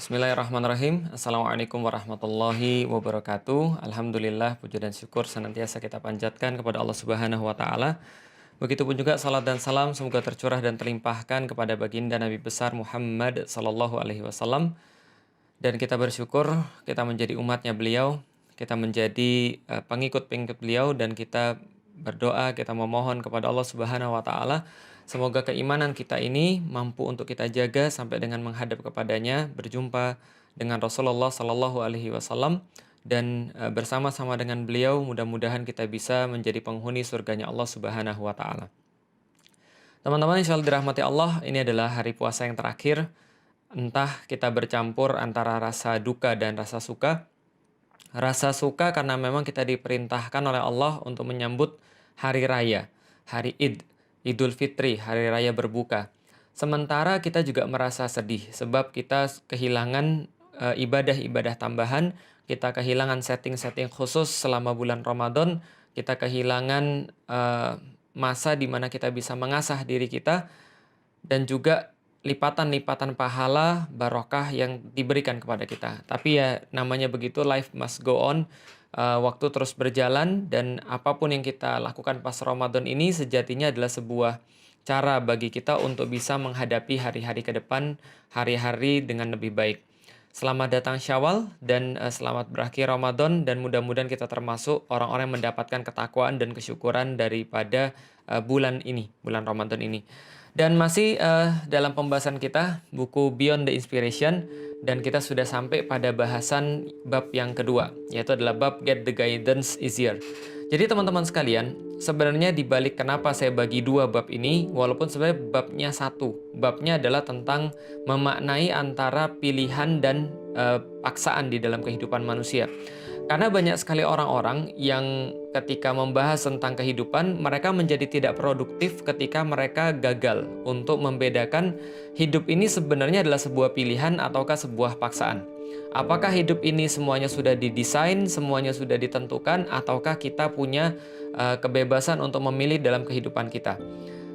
Bismillahirrahmanirrahim. Assalamualaikum warahmatullahi wabarakatuh. Alhamdulillah, puji dan syukur senantiasa kita panjatkan kepada Allah Subhanahu wa taala. Begitupun juga salat dan salam semoga tercurah dan terlimpahkan kepada baginda Nabi besar Muhammad sallallahu alaihi wasallam. Dan kita bersyukur kita menjadi umatnya beliau, kita menjadi pengikut-pengikut beliau, dan kita berdoa, kita memohon kepada Allah Subhanahu wa taala semoga keimanan kita ini mampu untuk kita jaga sampai dengan menghadap kepadanya, berjumpa dengan Rasulullah sallallahu alaihi wasallam, dan bersama-sama dengan beliau mudah-mudahan kita bisa menjadi penghuni surganya Allah Subhanahu wa taala. Teman-teman, insyaallah dirahmati Allah, ini adalah hari puasa yang terakhir. Entah kita bercampur antara rasa duka dan rasa suka. Rasa suka karena memang kita diperintahkan oleh Allah untuk menyambut hari raya, hari Idul Fitri, hari raya berbuka. Sementara kita juga merasa sedih sebab kita kehilangan ibadah-ibadah tambahan, kita kehilangan setting-setting khusus selama bulan Ramadan, kita kehilangan masa di mana kita bisa mengasah diri kita, dan juga lipatan-lipatan pahala barokah yang diberikan kepada kita. Tapi ya namanya begitu, life must go on. Waktu terus berjalan, dan apapun yang kita lakukan pas Ramadan ini sejatinya adalah sebuah cara bagi kita untuk bisa menghadapi hari-hari ke depan, hari-hari dengan lebih baik. Selamat datang Syawal dan selamat berakhir Ramadan, dan mudah-mudahan kita termasuk orang-orang yang mendapatkan ketakwaan dan kesyukuran daripada bulan ini, bulan Ramadan ini. Dan masih dalam pembahasan kita buku Beyond the Inspiration, dan kita sudah sampai pada bahasan bab yang kedua, yaitu adalah bab Get the Guidance Easier. Jadi teman-teman sekalian, sebenarnya dibalik kenapa saya bagi dua bab ini, walaupun sebenarnya babnya satu. Babnya adalah tentang memaknai antara pilihan dan paksaan di dalam kehidupan manusia. Karena banyak sekali orang-orang yang ketika membahas tentang kehidupan, mereka menjadi tidak produktif ketika mereka gagal untuk membedakan hidup ini sebenarnya adalah sebuah pilihan ataukah sebuah paksaan. Apakah hidup ini semuanya sudah didesain, semuanya sudah ditentukan, ataukah kita punya kebebasan untuk memilih dalam kehidupan kita.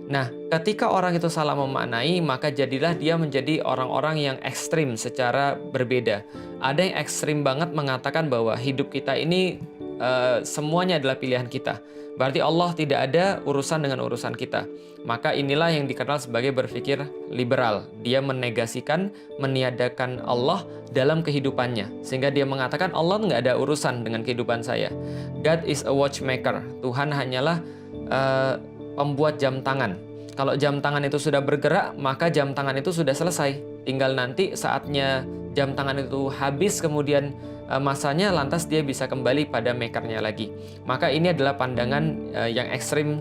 Nah, ketika orang itu salah memaknai, maka jadilah dia menjadi orang-orang yang ekstrim secara berbeda. Ada yang ekstrim banget mengatakan bahwa hidup kita ini semuanya adalah pilihan kita. Berarti Allah tidak ada urusan dengan urusan kita. Maka inilah yang dikenal sebagai berpikir liberal. Dia menegasikan, meniadakan Allah dalam kehidupannya. Sehingga dia mengatakan Allah nggak ada urusan dengan kehidupan saya. God is a watchmaker. Tuhan hanyalah pembuat jam tangan. Kalau jam tangan itu sudah bergerak, maka jam tangan itu sudah selesai. Tinggal nanti saatnya jam tangan itu habis, kemudian masanya, lantas dia bisa kembali pada makernya lagi. Maka ini adalah pandangan yang ekstrim,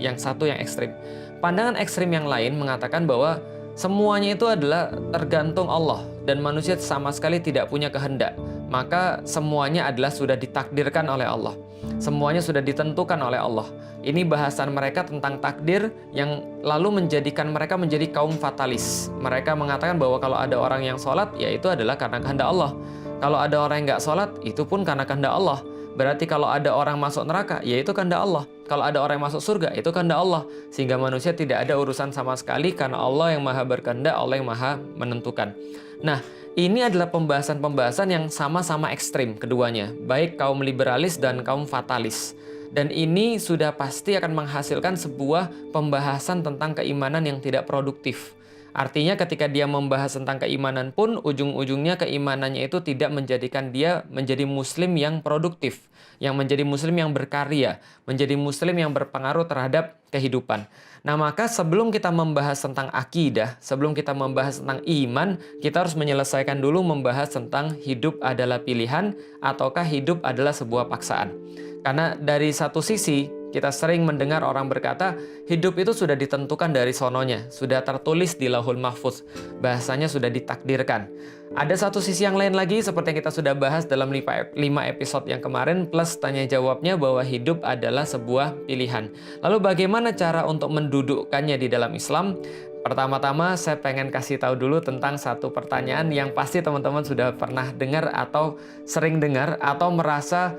yang satu yang ekstrim. Pandangan ekstrim yang lain mengatakan bahwa semuanya itu adalah tergantung Allah dan manusia sama sekali tidak punya kehendak. Maka semuanya adalah sudah ditakdirkan oleh Allah. Semuanya sudah ditentukan oleh Allah. Ini bahasan mereka tentang takdir yang lalu menjadikan mereka menjadi kaum fatalis. Mereka mengatakan bahwa kalau ada orang yang sholat, ya itu adalah karena kehendak Allah. Kalau ada orang yang nggak sholat, itu pun karena kehendak Allah. Berarti kalau ada orang masuk neraka, ya itu kehendak Allah. Kalau ada orang yang masuk surga, itu kehendak Allah. Sehingga manusia tidak ada urusan sama sekali karena Allah yang maha berkehendak, Allah yang maha menentukan. Nah, ini adalah pembahasan-pembahasan yang sama-sama ekstrim keduanya, baik kaum liberalis dan kaum fatalis. Dan ini sudah pasti akan menghasilkan sebuah pembahasan tentang keimanan yang tidak produktif. Artinya ketika dia membahas tentang keimanan pun, ujung-ujungnya keimanannya itu tidak menjadikan dia menjadi muslim yang produktif, yang menjadi muslim yang berkarya, menjadi muslim yang berpengaruh terhadap kehidupan. Nah, maka sebelum kita membahas tentang akidah, sebelum kita membahas tentang iman, kita harus menyelesaikan dulu membahas tentang hidup adalah pilihan ataukah hidup adalah sebuah paksaan. Karena dari satu sisi, kita sering mendengar orang berkata, hidup itu sudah ditentukan dari sononya, sudah tertulis di Lauhul Mahfuz, bahasanya sudah ditakdirkan. Ada satu sisi yang lain lagi, seperti yang kita sudah bahas dalam 5 episode yang kemarin, plus tanya jawabnya bahwa hidup adalah sebuah pilihan. Lalu bagaimana cara untuk mendudukkannya di dalam Islam? Pertama-tama saya pengen kasih tahu dulu tentang satu pertanyaan yang pasti teman-teman sudah pernah dengar atau sering dengar atau merasa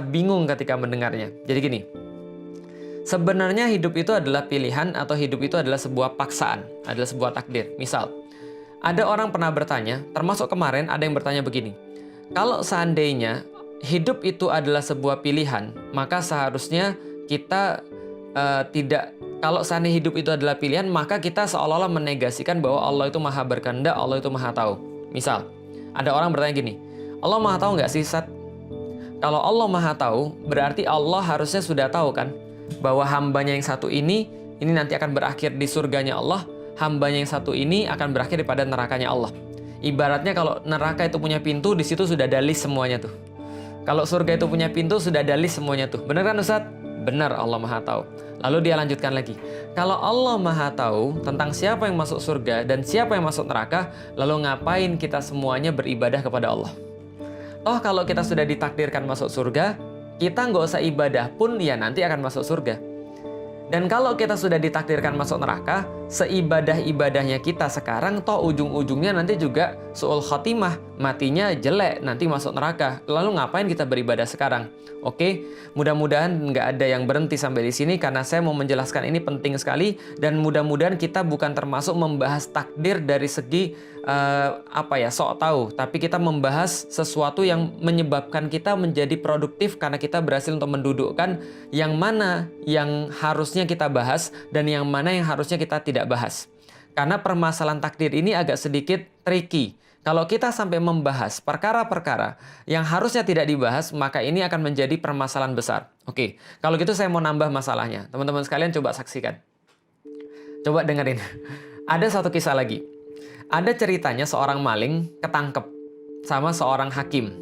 bingung ketika mendengarnya. Jadi gini, sebenarnya hidup itu adalah pilihan atau hidup itu adalah sebuah paksaan, adalah sebuah takdir. Misal, Ada orang pernah bertanya, termasuk kemarin ada yang bertanya begini, kalau seandainya hidup itu adalah sebuah pilihan, maka seharusnya kita tidak, kalau seandainya hidup itu adalah pilihan, maka kita seolah-olah menegasikan bahwa Allah itu maha berkehendak, Allah itu maha tahu. Misal, ada orang bertanya gini, Allah maha tahu nggak sih, Sat? Kalau Allah maha tahu, berarti Allah harusnya sudah tahu kan, bahwa hambanya yang satu ini nanti akan berakhir di surganya Allah, hambanya yang satu ini akan berakhir pada nerakanya Allah. Ibaratnya kalau neraka itu punya pintu, di situ sudah ada list semuanya tuh. Kalau surga itu punya pintu, sudah ada list semuanya tuh. Benar kan Ustaz? Benar, Allah maha tahu. Lalu dia lanjutkan lagi. Kalau Allah maha tahu tentang siapa yang masuk surga dan siapa yang masuk neraka, lalu ngapain kita semuanya beribadah kepada Allah? Toh kalau kita sudah ditakdirkan masuk surga, kita nggak usah ibadah pun ya nanti akan masuk surga. Dan kalau kita sudah ditakdirkan masuk neraka, seibadah-ibadahnya kita sekarang, toh ujung-ujungnya nanti juga su'ul khotimah, matinya jelek, nanti masuk neraka. Lalu ngapain kita beribadah sekarang? Oke, mudah-mudahan nggak ada yang berhenti sampai di sini, karena saya mau menjelaskan ini penting sekali, dan mudah-mudahan kita bukan termasuk membahas takdir dari segi sok tahu, tapi kita membahas sesuatu yang menyebabkan kita menjadi produktif karena kita berhasil untuk mendudukkan yang mana yang harusnya kita bahas dan yang mana yang harusnya kita tidak bahas. Karena permasalahan takdir ini agak sedikit tricky. Kalau kita sampai membahas perkara-perkara yang harusnya tidak dibahas, maka ini akan menjadi permasalahan besar. Oke, kalau gitu saya mau nambah masalahnya. Teman-teman sekalian coba saksikan. Coba dengerin. Ada satu kisah lagi. Ada ceritanya seorang maling ketangkep sama seorang hakim.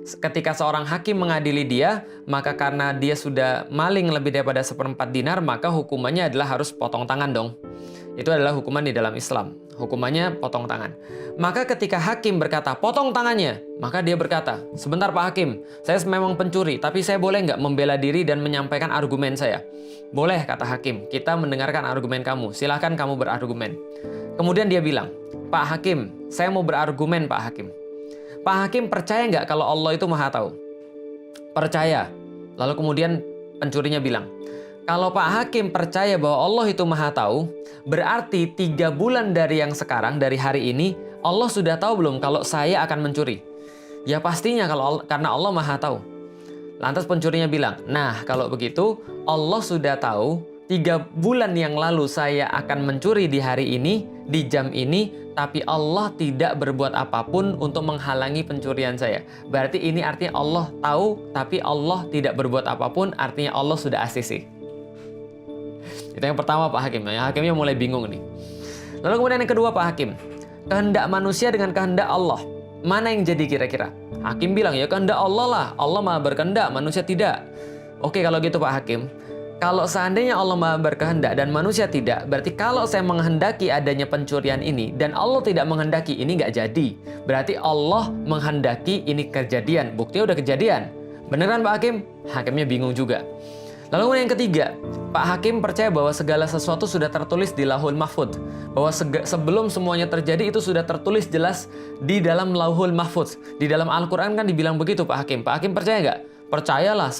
Ketika seorang hakim mengadili dia, maka karena dia sudah maling lebih daripada 1/4 dinar, maka hukumannya adalah harus potong tangan dong. Itu adalah hukuman di dalam Islam. Hukumannya potong tangan. Maka ketika hakim berkata, potong tangannya, maka dia berkata, sebentar Pak Hakim, saya memang pencuri, tapi saya boleh nggak membela diri dan menyampaikan argumen saya? Boleh, kata hakim, kita mendengarkan argumen kamu, silahkan kamu berargumen. Kemudian dia bilang, Pak Hakim, saya mau berargumen Pak Hakim. Pak Hakim percaya nggak kalau Allah itu maha tahu? Percaya. Lalu kemudian pencurinya bilang, kalau Pak Hakim percaya bahwa Allah itu maha tahu, berarti 3 bulan dari yang sekarang, dari hari ini, Allah sudah tahu belum kalau saya akan mencuri? Ya pastinya karena Allah maha tahu. Lantas pencurinya bilang, nah kalau begitu Allah sudah tahu 3 bulan yang lalu saya akan mencuri di hari ini, di jam ini, tapi Allah tidak berbuat apapun untuk menghalangi pencurian saya. Berarti ini artinya Allah tahu, tapi Allah tidak berbuat apapun, artinya Allah sudah ACC. Itu yang pertama Pak Hakim. Yang hakimnya mulai bingung nih. Lalu kemudian yang kedua Pak Hakim, kehendak manusia dengan kehendak Allah, mana yang jadi kira-kira? Hakim bilang ya kehendak Allah lah, Allah maha berkehendak, manusia tidak. Oke kalau gitu Pak Hakim, kalau seandainya Allah maha berkehendak dan manusia tidak, berarti kalau saya menghendaki adanya pencurian ini dan Allah tidak menghendaki, ini nggak jadi. Berarti Allah menghendaki ini kejadian, buktinya udah kejadian. Beneran Pak Hakim? Hakimnya bingung juga. Lalu yang ketiga, Pak Hakim percaya bahwa segala sesuatu sudah tertulis di Lauhul Mahfudz. Bahwa sebelum semuanya terjadi itu sudah tertulis jelas di dalam Lauhul Mahfudz. Di dalam Al-Quran kan dibilang begitu Pak Hakim. Pak Hakim percaya nggak? Percayalah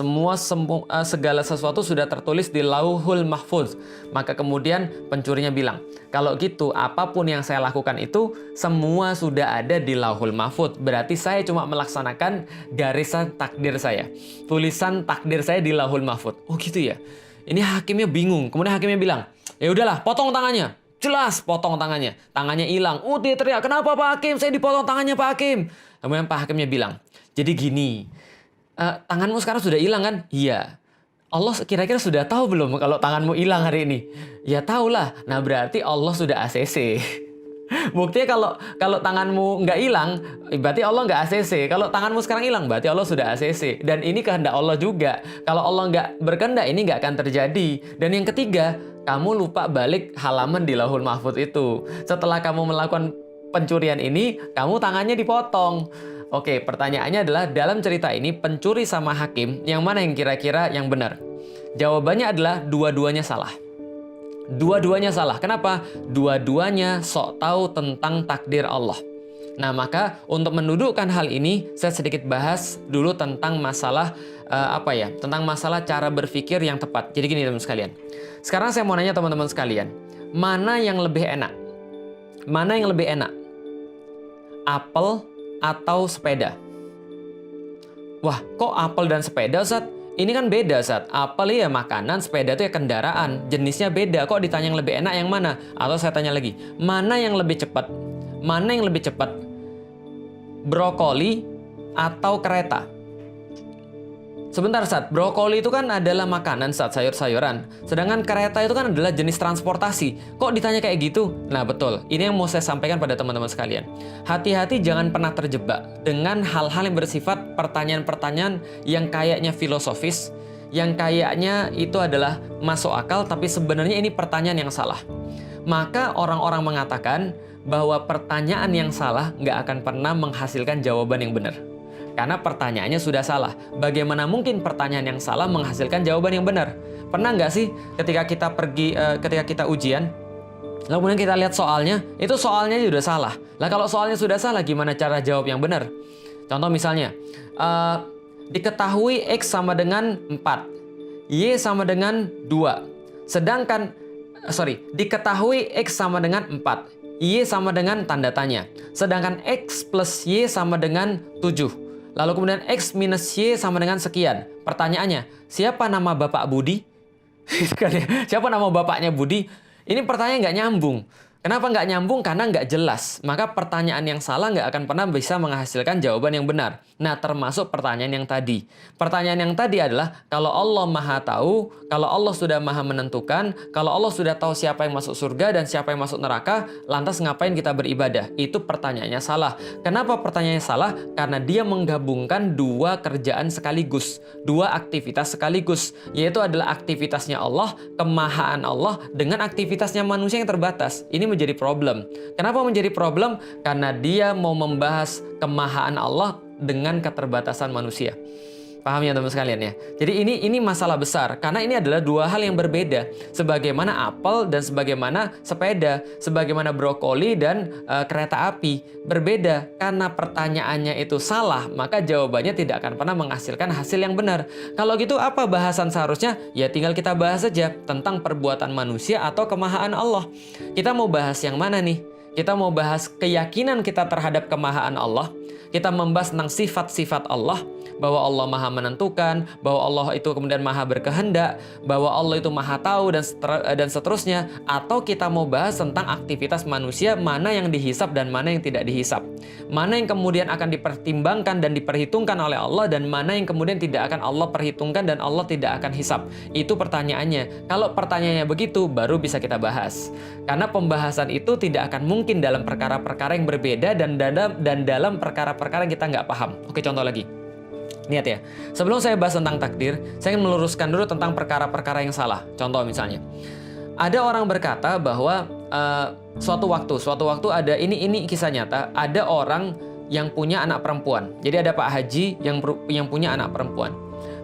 segala sesuatu sudah tertulis di Lauhul Mahfudz. Maka kemudian pencurinya bilang, kalau gitu apapun yang saya lakukan itu semua sudah ada di Lauhul Mahfudz. Berarti saya cuma melaksanakan garisan takdir saya. Tulisan takdir saya di Lauhul Mahfudz. Oh gitu ya. Ini hakimnya bingung. Kemudian hakimnya bilang, ya udahlah potong tangannya. Jelas potong tangannya. Tangannya hilang. Dia teriak, kenapa Pak Hakim? Saya dipotong tangannya Pak Hakim. Kemudian Pak Hakimnya bilang, jadi gini, tanganmu sekarang sudah hilang kan? Iya. Allah kira-kira sudah tahu belum kalau tanganmu hilang hari ini? Ya tahulah. Nah berarti Allah sudah ACC. Buktinya kalau tanganmu nggak hilang, berarti Allah nggak ACC. Kalau tanganmu sekarang hilang, berarti Allah sudah ACC. Dan ini kehendak Allah juga. Kalau Allah nggak berkehendak, ini nggak akan terjadi. Dan yang ketiga, kamu lupa balik halaman di Lauhul Mahfudz itu. Setelah kamu melakukan pencurian ini, kamu tangannya dipotong. Oke, pertanyaannya adalah dalam cerita ini pencuri sama hakim, yang mana yang kira-kira yang benar? Jawabannya adalah dua-duanya salah. Dua-duanya salah. Kenapa? Dua-duanya sok tahu tentang takdir Allah. Nah, maka untuk mendudukkan hal ini, saya sedikit bahas dulu tentang masalah tentang masalah cara berpikir yang tepat. Jadi gini teman-teman sekalian. Sekarang saya mau nanya teman-teman sekalian, mana yang lebih enak? Mana yang lebih enak? apel atau sepeda? Wah, kok apel dan sepeda, Ustaz? Ini kan beda, Ustaz. Apel ya makanan, sepeda itu ya kendaraan. Jenisnya beda. Kok ditanya yang lebih enak yang mana? Atau saya tanya lagi, mana yang lebih cepat? Mana yang lebih cepat? Brokoli atau kereta? Sebentar, Ustaz. Brokoli itu kan adalah makanan, Ustaz, sayur-sayuran. Sedangkan kereta itu kan adalah jenis transportasi. Kok ditanya kayak gitu? Nah, betul. Ini yang mau saya sampaikan pada teman-teman sekalian. Hati-hati jangan pernah terjebak dengan hal-hal yang bersifat pertanyaan-pertanyaan yang kayaknya filosofis, yang kayaknya itu adalah masuk akal, tapi sebenarnya ini pertanyaan yang salah. Maka orang-orang mengatakan bahwa pertanyaan yang salah nggak akan pernah menghasilkan jawaban yang benar. Karena pertanyaannya sudah salah. Bagaimana mungkin pertanyaan yang salah menghasilkan jawaban yang benar? Pernah nggak sih ketika kita ujian, lalu kemudian kita lihat soalnya, itu soalnya sudah salah. Lah kalau soalnya sudah salah, gimana cara jawab yang benar? Contoh misalnya, diketahui X sama dengan 4, Y sama dengan 2. Diketahui X sama dengan 4, Y sama dengan tanda tanya. Sedangkan X plus Y sama dengan 7. Lalu kemudian X minus Y sama dengan sekian. Pertanyaannya, siapa nama Bapak Budi? Siapa nama bapaknya Budi? Ini pertanyaan nggak nyambung. Kenapa nggak nyambung? Karena nggak jelas. Maka pertanyaan yang salah nggak akan pernah bisa menghasilkan jawaban yang benar. Nah, termasuk pertanyaan yang tadi. Pertanyaan yang tadi adalah, kalau Allah Maha Tahu, kalau Allah sudah Maha Menentukan, kalau Allah sudah tahu siapa yang masuk surga dan siapa yang masuk neraka, lantas ngapain kita beribadah? Itu pertanyaannya salah. Kenapa pertanyaannya salah? Karena dia menggabungkan dua kerjaan sekaligus, dua aktivitas sekaligus, yaitu adalah aktivitasnya Allah, kemahaan Allah, dengan aktivitasnya manusia yang terbatas. Ini menjadi problem. Kenapa menjadi problem? Karena dia mau membahas kemahaan Allah dengan keterbatasan manusia. Paham ya teman sekalian ya? Jadi ini masalah besar karena ini adalah dua hal yang berbeda. Sebagaimana apel dan sebagaimana sepeda, sebagaimana brokoli dan kereta api berbeda. Karena pertanyaannya itu salah, maka jawabannya tidak akan pernah menghasilkan hasil yang benar. Kalau gitu apa bahasan seharusnya? Ya tinggal kita bahas saja tentang perbuatan manusia atau kemahaan Allah. Kita mau bahas yang mana nih? Kita mau bahas keyakinan kita terhadap kemahaan Allah. Kita membahas tentang sifat-sifat Allah, bahwa Allah Maha Menentukan, bahwa Allah itu kemudian Maha Berkehendak, bahwa Allah itu Maha Tahu dan seterusnya, atau kita mau bahas tentang aktivitas manusia, mana yang dihisap dan mana yang tidak dihisap, mana yang kemudian akan dipertimbangkan dan diperhitungkan oleh Allah dan mana yang kemudian tidak akan Allah perhitungkan dan Allah tidak akan hisap. Itu pertanyaannya. Kalau pertanyaannya begitu, baru bisa kita bahas. Karena pembahasan itu tidak akan mungkin dalam perkara-perkara yang berbeda dan dalam perkara-perkara yang kita nggak paham. Oke, contoh lagi. Niat ya. Sebelum saya bahas tentang takdir, saya ingin meluruskan dulu tentang perkara-perkara yang salah. Contoh misalnya, ada orang berkata bahwa suatu waktu ada ini kisah nyata. Ada orang yang punya anak perempuan. Jadi ada Pak Haji yang punya anak perempuan.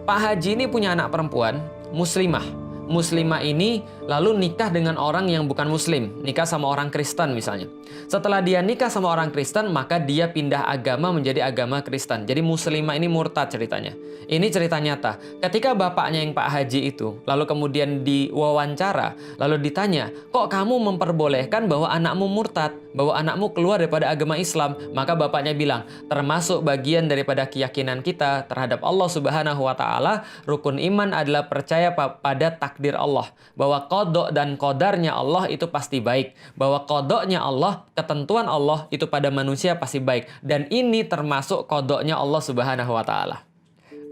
Pak Haji ini punya anak perempuan muslimah. Muslimah ini lalu nikah dengan orang yang bukan muslim, nikah sama orang Kristen misalnya. Setelah dia nikah sama orang Kristen, maka dia pindah agama menjadi agama Kristen. Jadi muslimah ini murtad ceritanya. Ini cerita nyata. Ketika bapaknya yang Pak Haji itu, lalu kemudian diwawancara, lalu ditanya, kok kamu memperbolehkan bahwa anakmu murtad, bahwa anakmu keluar daripada agama Islam? Maka bapaknya bilang, termasuk bagian daripada keyakinan kita terhadap Allah Subhanahu wa Ta'ala, rukun iman adalah percaya pada takdir Allah, bahwa qada dan qadarnya Allah itu pasti baik, bahwa qadanya Allah, ketentuan Allah itu pada manusia pasti baik, dan ini termasuk qadanya Allah Subhanahu wa Ta'ala.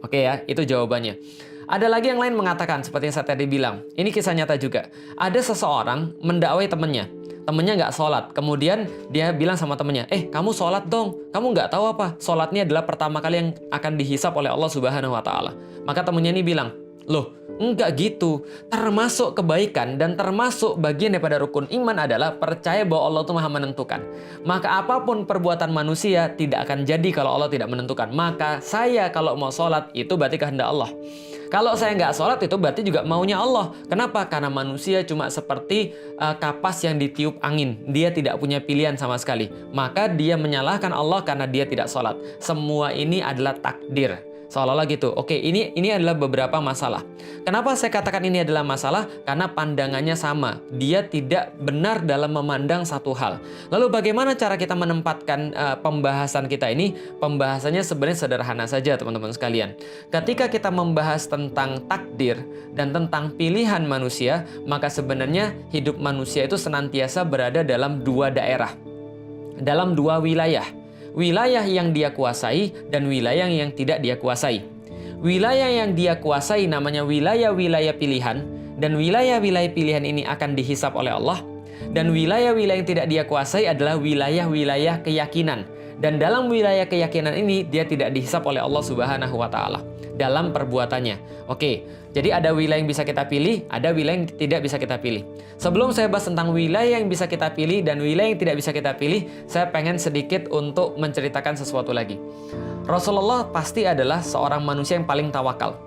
Oke ya, itu jawabannya. Ada lagi yang lain mengatakan seperti yang saya tadi bilang, ini kisah nyata juga. Ada seseorang mendakwai temannya nggak sholat, kemudian dia bilang sama temannya, kamu sholat dong, kamu nggak tahu apa, sholat ini adalah pertama kali yang akan dihisap oleh Allah Subhanahu wa Ta'ala. Maka temannya ini bilang, loh, enggak gitu. Termasuk kebaikan dan termasuk bagian daripada rukun iman adalah percaya bahwa Allah itu Maha Menentukan. Maka apapun perbuatan manusia tidak akan jadi kalau Allah tidak menentukan. Maka saya kalau mau sholat itu berarti kehendak Allah. Kalau saya nggak sholat itu berarti juga maunya Allah. Kenapa? Karena manusia cuma seperti kapas yang ditiup angin. Dia tidak punya pilihan sama sekali. Maka dia menyalahkan Allah karena dia tidak sholat. Semua ini adalah takdir. Seolah-olah gitu. Oke, ini adalah beberapa masalah. Kenapa saya katakan ini adalah masalah? Karena pandangannya sama. Dia tidak benar dalam memandang satu hal. Lalu bagaimana cara kita menempatkan pembahasan kita ini? Pembahasannya sebenarnya sederhana saja, teman-teman sekalian. Ketika kita membahas tentang takdir dan tentang pilihan manusia, maka sebenarnya hidup manusia itu senantiasa berada dalam dua daerah. Dalam dua wilayah. Wilayah yang dia kuasai dan wilayah yang tidak dia kuasai. Wilayah yang dia kuasai namanya wilayah-wilayah pilihan, dan wilayah-wilayah pilihan ini akan dihisap oleh Allah. Dan wilayah-wilayah yang tidak dia kuasai adalah wilayah-wilayah keyakinan. Dan dalam wilayah keyakinan ini dia tidak dihisap oleh Allah Subhanahu wa taala dalam perbuatannya. Oke, jadi ada wilayah yang bisa kita pilih, ada wilayah yang tidak bisa kita pilih. Sebelum saya bahas tentang wilayah yang bisa kita pilih dan wilayah yang tidak bisa kita pilih, saya pengen sedikit untuk menceritakan sesuatu lagi. Rasulullah pasti adalah seorang manusia yang paling tawakal.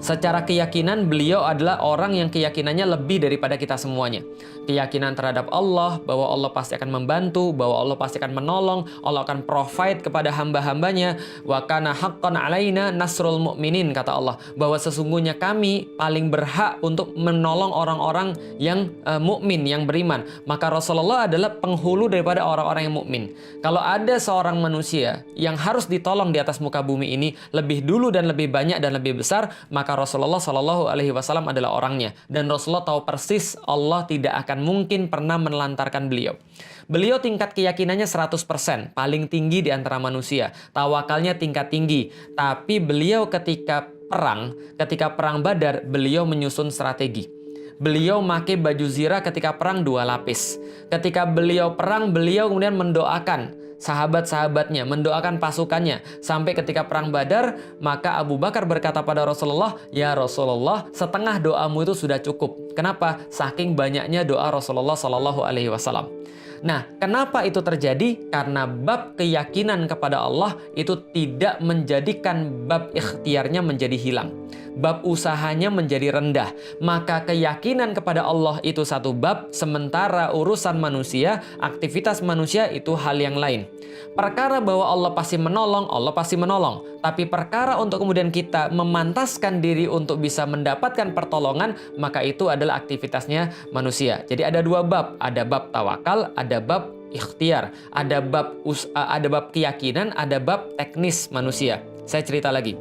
Secara keyakinan beliau adalah orang yang keyakinannya lebih daripada kita semuanya. Keyakinan terhadap Allah, bahwa Allah pasti akan membantu, bahwa Allah pasti akan menolong, Allah akan provide kepada hamba-hambanya. Wa kana haqqan alaina nasrul mu'minin, kata Allah. Bahwa sesungguhnya kami paling berhak untuk menolong orang-orang yang mukmin, yang beriman. Maka Rasulullah adalah penghulu daripada orang-orang yang mukmin. Kalau ada seorang manusia yang harus ditolong di atas muka bumi ini lebih dulu dan lebih banyak dan lebih besar, maka Rasulullah Shallallahu Alaihi Wasallam adalah orangnya, dan Rasulullah tahu persis Allah tidak akan mungkin pernah menelantarkan beliau. Beliau tingkat keyakinannya 100%, paling tinggi di antara manusia, tawakalnya tingkat tinggi. Tapi beliau ketika perang Badar, beliau menyusun strategi. Beliau pakai baju zirah ketika perang 2 lapis. Ketika beliau perang, beliau kemudian mendoakan sahabat-sahabatnya, mendoakan pasukannya. Sampai ketika perang Badar, maka Abu Bakar berkata pada Rasulullah, "Ya Rasulullah, setengah doamu itu sudah cukup." Kenapa? Saking banyaknya doa Rasulullah Shallallahu Alaihi Wasallam. Nah, kenapa itu terjadi? Karena bab keyakinan kepada Allah itu tidak menjadikan bab ikhtiarnya menjadi hilang. Bab usahanya menjadi rendah. Maka keyakinan kepada Allah itu satu bab, sementara urusan manusia, aktivitas manusia itu hal yang lain. Perkara bahwa Allah pasti menolong, Allah pasti menolong. Tapi perkara untuk kemudian kita memantaskan diri untuk bisa mendapatkan pertolongan, maka itu adalah aktivitasnya manusia. Jadi ada dua bab, ada bab tawakal, ada bab ikhtiar, ada bab keyakinan, ada bab teknis manusia. Saya cerita lagi.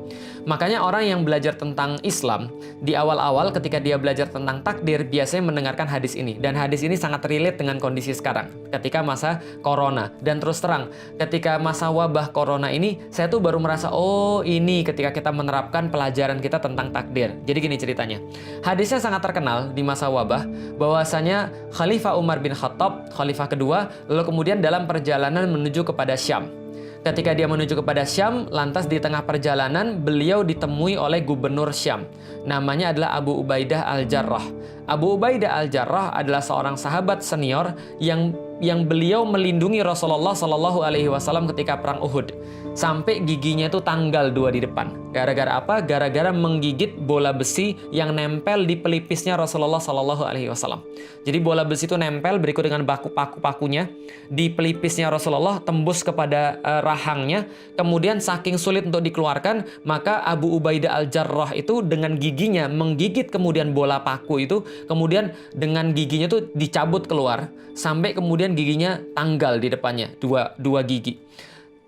Makanya orang yang belajar tentang Islam, di awal-awal ketika dia belajar tentang takdir, biasanya mendengarkan hadis ini. Dan hadis ini sangat relate dengan kondisi sekarang, ketika masa corona. Dan terus terang, ketika masa wabah corona ini, saya tuh baru merasa, oh ini ketika kita menerapkan pelajaran kita tentang takdir. Jadi gini ceritanya. Hadisnya sangat terkenal di masa wabah, bahwasanya Khalifah Umar bin Khattab, khalifah kedua, lalu kemudian dalam perjalanan menuju kepada Syam. Ketika dia menuju kepada Syam, lantas di tengah perjalanan beliau ditemui oleh gubernur Syam. Namanya adalah Abu Ubaidah Al-Jarrah. Abu Ubaidah Al-Jarrah adalah seorang sahabat senior yang beliau melindungi Rasulullah Shallallahu Alaihi Wasallam ketika perang Uhud. Sampai giginya itu tanggal 2 di depan. Gara-gara apa? Gara-gara menggigit bola besi yang nempel di pelipisnya Rasulullah Shallallahu Alaihi Wasallam. Jadi bola besi itu nempel berikut dengan paku-pakunya di pelipisnya Rasulullah, tembus kepada rahangnya. Kemudian saking sulit untuk dikeluarkan, maka Abu Ubaidah Al-Jarrah itu dengan giginya menggigit kemudian bola paku itu, kemudian dengan giginya itu dicabut keluar sampai kemudian giginya tanggal di depannya, dua gigi.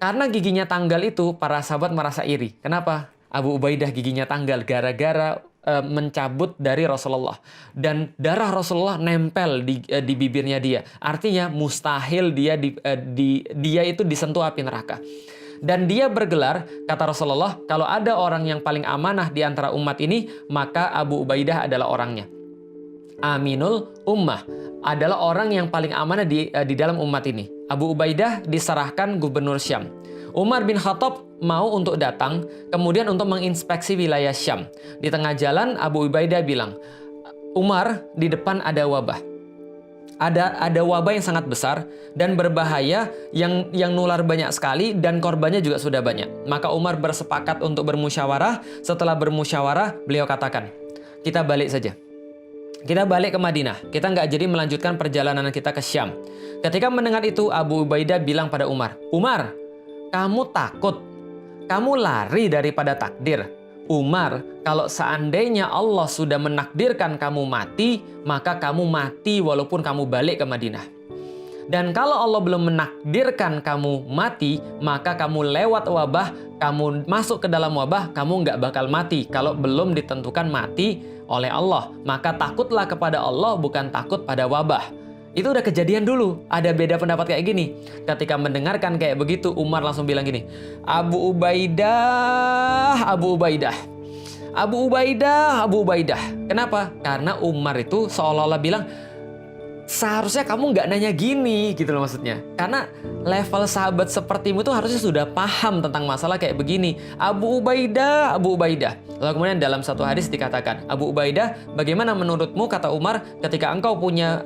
Karena giginya tanggal itu, para sahabat merasa iri. Kenapa? Abu Ubaidah giginya tanggal gara-gara mencabut dari Rasulullah. Dan darah Rasulullah nempel di bibirnya dia. Artinya mustahil dia itu disentuh api neraka. Dan dia bergelar, kata Rasulullah, kalau ada orang yang paling amanah di antara umat ini, maka Abu Ubaidah adalah orangnya. Aminul Ummah adalah orang yang paling amanah di dalam umat ini. Abu Ubaidah diserahkan gubernur Syam. Umar bin Khattab mau untuk datang, kemudian untuk menginspeksi wilayah Syam. Di tengah jalan, Abu Ubaidah bilang, Umar, di depan ada wabah. Ada wabah yang sangat besar dan berbahaya yang nular banyak sekali dan korbannya juga sudah banyak. Maka Umar bersepakat untuk bermusyawarah. Setelah bermusyawarah, beliau katakan, kita balik saja. Kita balik ke Madinah. Kita nggak jadi melanjutkan perjalanan kita ke Syam. Ketika mendengar itu, Abu Ubaidah bilang pada Umar, Umar, kamu takut kamu lari daripada takdir. Umar, kalau seandainya Allah sudah menakdirkan kamu mati, maka kamu mati walaupun kamu balik ke Madinah. Dan kalau Allah belum menakdirkan kamu mati, maka kamu lewat wabah, kamu masuk ke dalam wabah, kamu nggak bakal mati kalau belum ditentukan mati oleh Allah. Maka takutlah kepada Allah, bukan takut pada wabah. Itu udah kejadian dulu. Ada beda pendapat kayak gini. Ketika mendengarkan kayak begitu, Umar langsung bilang gini, Abu Ubaidah, Abu Ubaidah. Abu Ubaidah, Abu Ubaidah. Kenapa? Karena Umar itu seolah-olah bilang, seharusnya kamu nggak nanya gini gitu loh maksudnya. Karena level sahabat sepertimu itu harusnya sudah paham tentang masalah kayak begini. Abu Ubaidah, Abu Ubaidah. Lalu kemudian dalam satu hadis dikatakan, Abu Ubaidah, bagaimana menurutmu, kata Umar, ketika engkau punya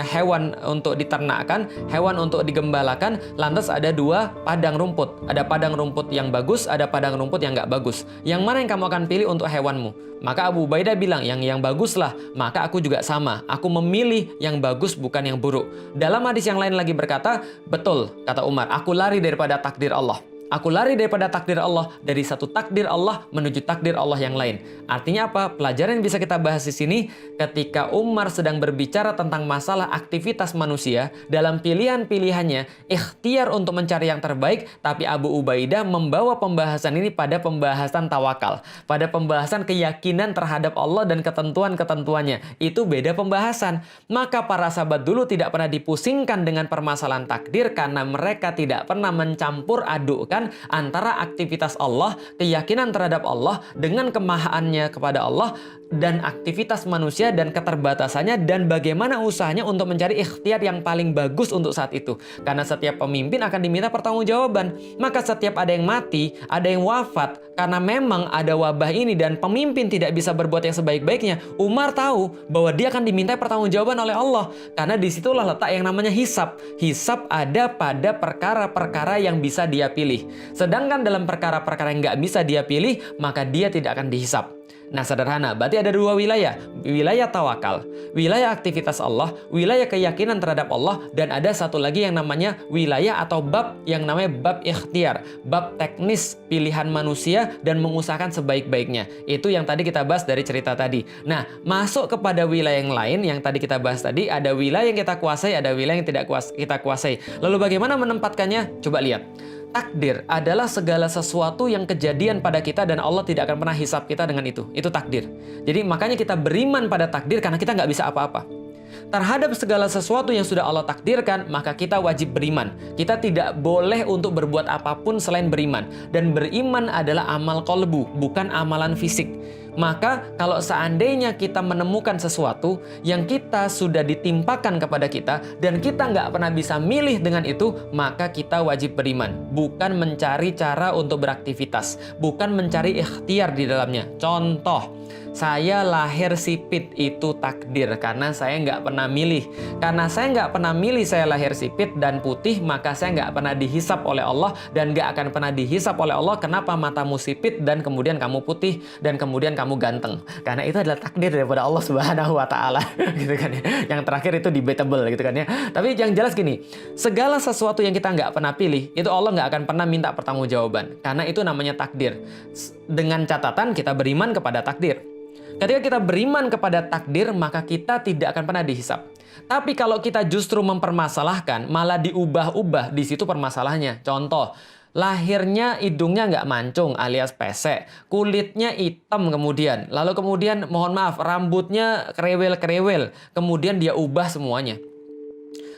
hewan untuk diternakkan, hewan untuk digembalakan, lantas ada dua padang rumput. Ada padang rumput yang bagus, ada padang rumput yang nggak bagus. Yang mana yang kamu akan pilih untuk hewanmu? Maka Abu Ubaidah bilang, yang bagus lah. Maka aku juga sama. Aku memilih yang bagus, bukan yang buruk. Dalam hadis yang lain lagi berkata, betul, kata Umar, aku lari daripada takdir Allah. Aku lari daripada takdir Allah, dari satu takdir Allah menuju takdir Allah yang lain. Artinya apa? Pelajaran yang bisa kita bahas di sini, ketika Umar sedang berbicara tentang masalah aktivitas manusia, dalam pilihan-pilihannya, ikhtiar untuk mencari yang terbaik, tapi Abu Ubaidah membawa pembahasan ini pada pembahasan tawakal, pada pembahasan keyakinan terhadap Allah dan ketentuan-ketentuannya. Itu beda pembahasan. Maka para sahabat dulu tidak pernah dipusingkan dengan permasalahan takdir, karena mereka tidak pernah mencampur adukkan antara aktivitas Allah, keyakinan terhadap Allah dengan kemahaannya kepada Allah, dan aktivitas manusia dan keterbatasannya, dan bagaimana usahanya untuk mencari ikhtiar yang paling bagus untuk saat itu. Karena setiap pemimpin akan diminta pertanggungjawaban. Maka setiap ada yang mati, ada yang wafat, karena memang ada wabah ini dan pemimpin tidak bisa berbuat yang sebaik-baiknya, Umar tahu bahwa dia akan diminta pertanggungjawaban oleh Allah. Karena disitulah letak yang namanya hisab. Hisab ada pada perkara-perkara yang bisa dia pilih. Sedangkan dalam perkara-perkara yang nggak bisa dia pilih, maka dia tidak akan dihisab. Nah, sederhana, berarti ada dua wilayah. Wilayah tawakal, wilayah aktivitas Allah, wilayah keyakinan terhadap Allah, dan ada satu lagi yang namanya wilayah atau bab yang namanya bab ikhtiar, bab teknis pilihan manusia dan mengusahakan sebaik-baiknya. Itu yang tadi kita bahas dari cerita tadi. Nah, masuk kepada wilayah yang lain yang tadi kita bahas tadi, ada wilayah yang kita kuasai, ada wilayah yang tidak kita kuasai. Lalu bagaimana menempatkannya? Coba lihat. Takdir adalah segala sesuatu yang kejadian pada kita dan Allah tidak akan pernah hisab kita dengan itu. Itu takdir. Jadi makanya kita beriman pada takdir karena kita nggak bisa apa-apa. Terhadap segala sesuatu yang sudah Allah takdirkan, maka kita wajib beriman. Kita tidak boleh untuk berbuat apapun selain beriman. Dan beriman adalah amal qalbu, bukan amalan fisik. Maka kalau seandainya kita menemukan sesuatu yang kita sudah ditimpakan kepada kita dan kita nggak pernah bisa milih dengan itu, maka kita wajib beriman. Bukan mencari cara untuk beraktivitas, bukan mencari ikhtiar di dalamnya. Contoh, saya lahir sipit, itu takdir karena saya nggak pernah milih. Karena saya nggak pernah milih saya lahir sipit dan putih, maka saya nggak pernah dihisap oleh Allah dan nggak akan pernah dihisap oleh Allah. Kenapa matamu sipit dan kemudian kamu putih dan kemudian kamu ganteng? Karena itu adalah takdir daripada Allah Subhanahu wa Ta'ala, gitu kan ya. Yang terakhir itu debatable, gitu kan ya. Tapi yang jelas gini, segala sesuatu yang kita nggak pernah pilih, itu Allah nggak akan pernah minta pertanggungjawaban. Karena itu namanya takdir. Dengan catatan kita beriman kepada takdir. Ketika kita beriman kepada takdir, maka kita tidak akan pernah dihisap. Tapi kalau kita justru mempermasalahkan, malah diubah-ubah, di situ permasalahannya. Contoh, lahirnya hidungnya nggak mancung alias pesek, kulitnya hitam kemudian, lalu kemudian mohon maaf rambutnya kerewel-kerewel, kemudian dia ubah semuanya.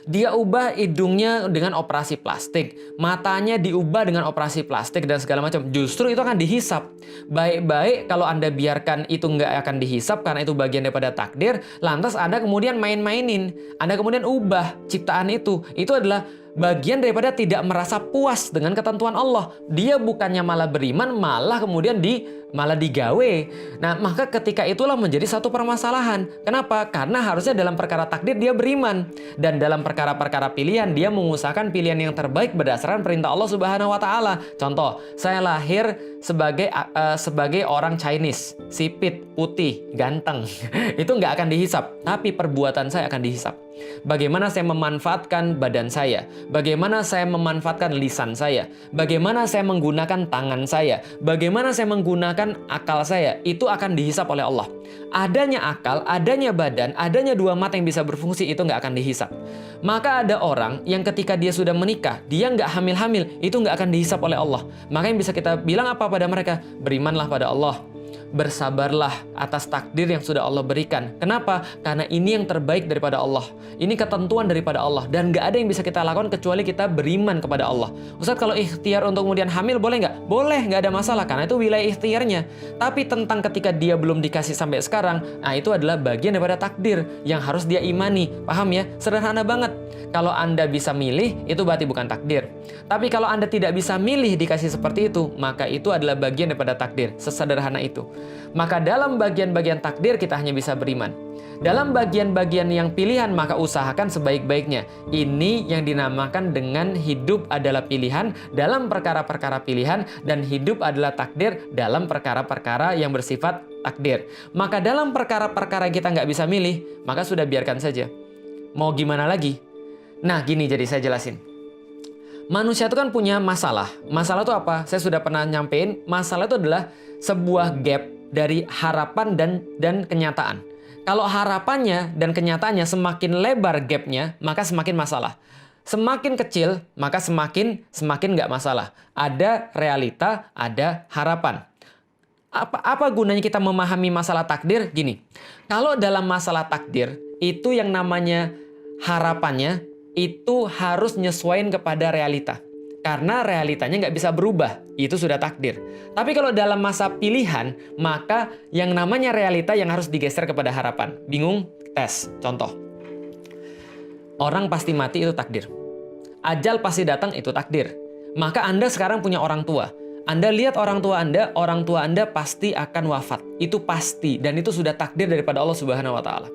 Dia ubah hidungnya dengan operasi plastik, matanya diubah dengan operasi plastik dan segala macam. Justru itu akan dihisap. Baik-baik kalau Anda biarkan itu nggak akan dihisap karena itu bagian daripada takdir. Lantas Anda kemudian main-mainin, Anda kemudian ubah ciptaan itu. Itu adalah bagian daripada tidak merasa puas dengan ketentuan Allah. Dia bukannya malah beriman, malah kemudian malah digawe. Nah, maka ketika itulah menjadi satu permasalahan. Kenapa? Karena harusnya dalam perkara takdir dia beriman. Dan dalam perkara-perkara pilihan, dia mengusahakan pilihan yang terbaik berdasarkan perintah Allah Subhanahu wa Ta'ala. Contoh, saya lahir sebagai orang Chinese, sipit, putih, ganteng. Itu nggak akan dihisap, tapi perbuatan saya akan dihisap. Bagaimana saya memanfaatkan badan saya? Bagaimana saya memanfaatkan lisan saya? Bagaimana saya menggunakan tangan saya? Bagaimana saya menggunakan akal saya? Itu akan dihisap oleh Allah. Adanya akal, adanya badan, adanya dua mata yang bisa berfungsi, itu nggak akan dihisap. Maka ada orang yang ketika dia sudah menikah, dia nggak hamil-hamil, itu nggak akan dihisap oleh Allah. Maka yang bisa kita bilang apa pada mereka? Berimanlah pada Allah. Bersabarlah atas takdir yang sudah Allah berikan. Kenapa? Karena ini yang terbaik daripada Allah. Ini ketentuan daripada Allah. Dan nggak ada yang bisa kita lakukan kecuali kita beriman kepada Allah. Ustaz, kalau ikhtiar untuk kemudian hamil boleh nggak? Boleh, nggak ada masalah. Karena itu wilayah ikhtiarnya. Tapi tentang ketika dia belum dikasih sampai sekarang, nah itu adalah bagian daripada takdir yang harus dia imani. Paham ya? Sederhana banget. Kalau Anda bisa milih, itu berarti bukan takdir. Tapi kalau Anda tidak bisa milih dikasih seperti itu, maka itu adalah bagian daripada takdir. Sesederhana itu. Maka dalam bagian-bagian takdir kita hanya bisa beriman. Dalam bagian-bagian yang pilihan maka usahakan sebaik-baiknya. Ini yang dinamakan dengan hidup adalah pilihan dalam perkara-perkara pilihan dan hidup adalah takdir dalam perkara-perkara yang bersifat takdir. Maka dalam perkara-perkara yang kita nggak bisa milih, maka sudah biarkan saja. Mau gimana lagi? Nah gini, jadi saya jelasin. Manusia itu kan punya masalah. Masalah itu apa? Saya sudah pernah nyampein, masalah itu adalah sebuah gap dari harapan dan kenyataan. Kalau harapannya dan kenyataannya semakin lebar gapnya, maka semakin masalah. Semakin kecil, maka semakin nggak masalah. Ada realita, ada harapan. Apa gunanya kita memahami masalah takdir? Gini, kalau dalam masalah takdir, itu yang namanya harapannya, itu harus nyesuaiin kepada realita. Karena realitanya nggak bisa berubah, itu sudah takdir. Tapi kalau dalam masa pilihan, maka yang namanya realita yang harus digeser kepada harapan. Bingung? Tes. Contoh. Orang pasti mati itu takdir. Ajal pasti datang itu takdir. Maka Anda sekarang punya orang tua. Anda lihat orang tua Anda pasti akan wafat. Itu pasti, dan itu sudah takdir daripada Allah Subhanahu wa Ta'ala.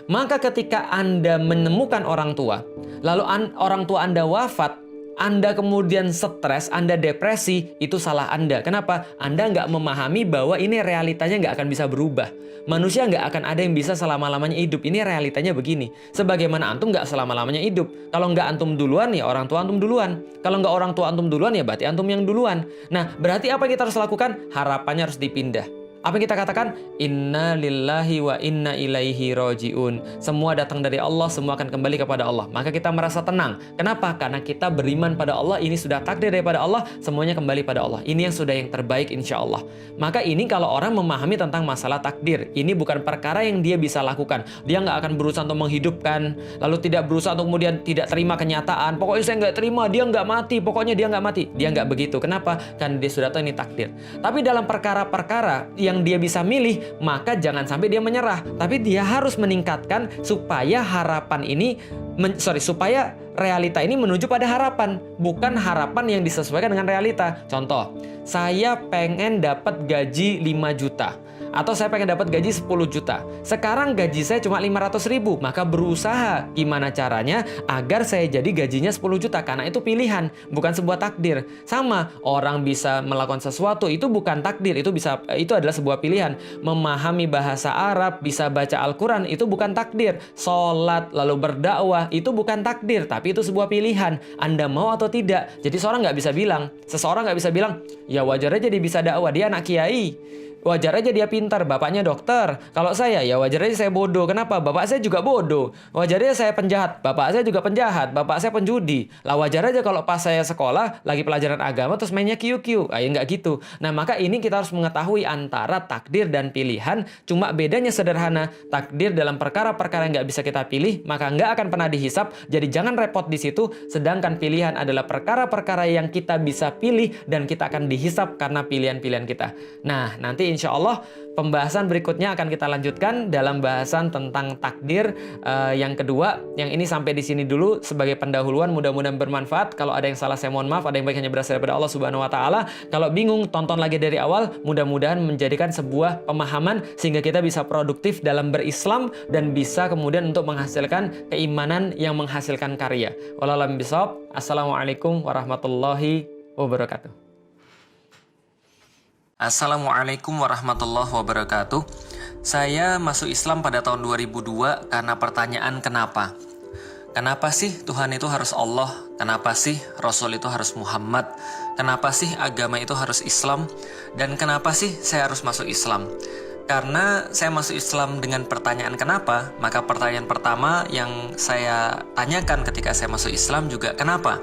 Maka ketika Anda menemukan orang tua, lalu orang tua Anda wafat, Anda kemudian stres, Anda depresi, itu salah Anda. Kenapa? Anda nggak memahami bahwa ini realitanya nggak akan bisa berubah. Manusia nggak akan ada yang bisa selama-lamanya hidup. Ini realitanya begini. Sebagaimana antum nggak selama-lamanya hidup. Kalau nggak antum duluan, ya orang tua antum duluan. Kalau nggak orang tua antum duluan, ya berarti antum yang duluan. Nah, berarti apa yang kita harus lakukan? Harapannya harus dipindah. Apa yang kita katakan? Inna lillahi wa inna ilaihi roji'un. Semua datang dari Allah, semua akan kembali kepada Allah. Maka kita merasa tenang. Kenapa? Karena kita beriman pada Allah, ini sudah takdir daripada Allah, semuanya kembali pada Allah. Ini yang sudah yang terbaik insya Allah. Maka ini kalau orang memahami tentang masalah takdir, ini bukan perkara yang dia bisa lakukan. Dia nggak akan berusaha untuk menghidupkan, lalu tidak berusaha untuk kemudian tidak terima kenyataan. Pokoknya saya nggak terima, dia nggak mati, pokoknya dia nggak mati. Dia nggak begitu. Kenapa? Karena dia sudah tahu ini takdir. Tapi dalam perkara-perkara yang dia bisa milih, maka jangan sampai dia menyerah. Tapi dia harus meningkatkan supaya harapan ini, supaya realita ini menuju pada harapan, bukan harapan yang disesuaikan dengan realita. Contoh, saya pengen dapat gaji 5 juta. Atau saya pengen dapat gaji 10 juta. Sekarang gaji saya cuma 500 ribu. Maka berusaha gimana caranya agar saya jadi gajinya 10 juta. Karena itu pilihan, bukan sebuah takdir. Sama, orang bisa melakukan sesuatu, itu bukan takdir. Itu adalah sebuah pilihan. Memahami bahasa Arab, bisa baca Al-Quran, itu bukan takdir. Sholat, lalu berdakwah, itu bukan takdir. Tapi itu sebuah pilihan. Anda mau atau tidak. Jadi seseorang nggak bisa bilang, ya wajar aja dia bisa dakwah, dia anak kiai. Wajar aja dia pintar, bapaknya dokter. Kalau saya, ya wajar aja saya bodoh. Kenapa? Bapak saya juga bodoh. Wajar aja saya penjahat, bapak saya juga penjahat. Bapak saya penjudi. Lah wajar aja kalau pas saya sekolah, lagi pelajaran agama, terus mainnya QQ. Ya nggak gitu. Nah maka ini kita harus mengetahui antara takdir dan pilihan. Cuma bedanya sederhana. Takdir dalam perkara-perkara yang nggak bisa kita pilih, maka nggak akan pernah dihisap. Jadi jangan repot di situ. Sedangkan pilihan adalah perkara-perkara yang kita bisa pilih dan kita akan dihisap karena pilihan-pilihan kita. Nah nanti insya Allah pembahasan berikutnya akan kita lanjutkan dalam bahasan tentang takdir yang kedua. Yang ini sampai di sini dulu sebagai pendahuluan, mudah-mudahan bermanfaat. Kalau ada yang salah saya mohon maaf, ada yang baik hanya berasal daripada Allah Subhanahu wa Ta'ala. Kalau bingung, tonton lagi dari awal, mudah-mudahan menjadikan sebuah pemahaman sehingga kita bisa produktif dalam berislam dan bisa kemudian untuk menghasilkan keimanan yang menghasilkan karya. Wallahu a'lam bishawab. Assalamualaikum warahmatullahi wabarakatuh. Assalamualaikum warahmatullahi wabarakatuh. Saya masuk Islam pada tahun 2002 karena pertanyaan kenapa. Kenapa sih Tuhan itu harus Allah? Kenapa sih Rasul itu harus Muhammad? Kenapa sih agama itu harus Islam? Dan kenapa sih saya harus masuk Islam? Karena saya masuk Islam dengan pertanyaan kenapa, maka pertanyaan pertama yang saya tanyakan ketika saya masuk Islam juga kenapa?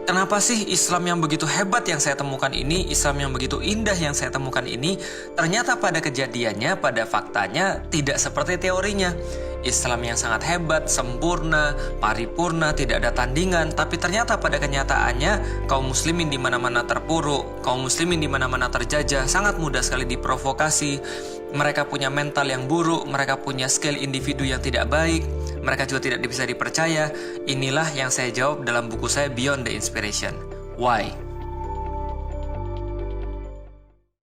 Kenapa sih Islam yang begitu hebat yang saya temukan ini, Islam yang begitu indah yang saya temukan ini, ternyata pada kejadiannya, pada faktanya tidak seperti teorinya. Islam yang sangat hebat, sempurna, paripurna, tidak ada tandingan, tapi ternyata pada kenyataannya kaum muslimin di mana-mana terpuruk, kaum muslimin di mana-mana terjajah, sangat mudah sekali diprovokasi. Mereka punya mental yang buruk, mereka punya skill individu yang tidak baik, mereka juga tidak bisa dipercaya. Inilah yang saya jawab dalam buku saya Beyond the Inspiration. Why?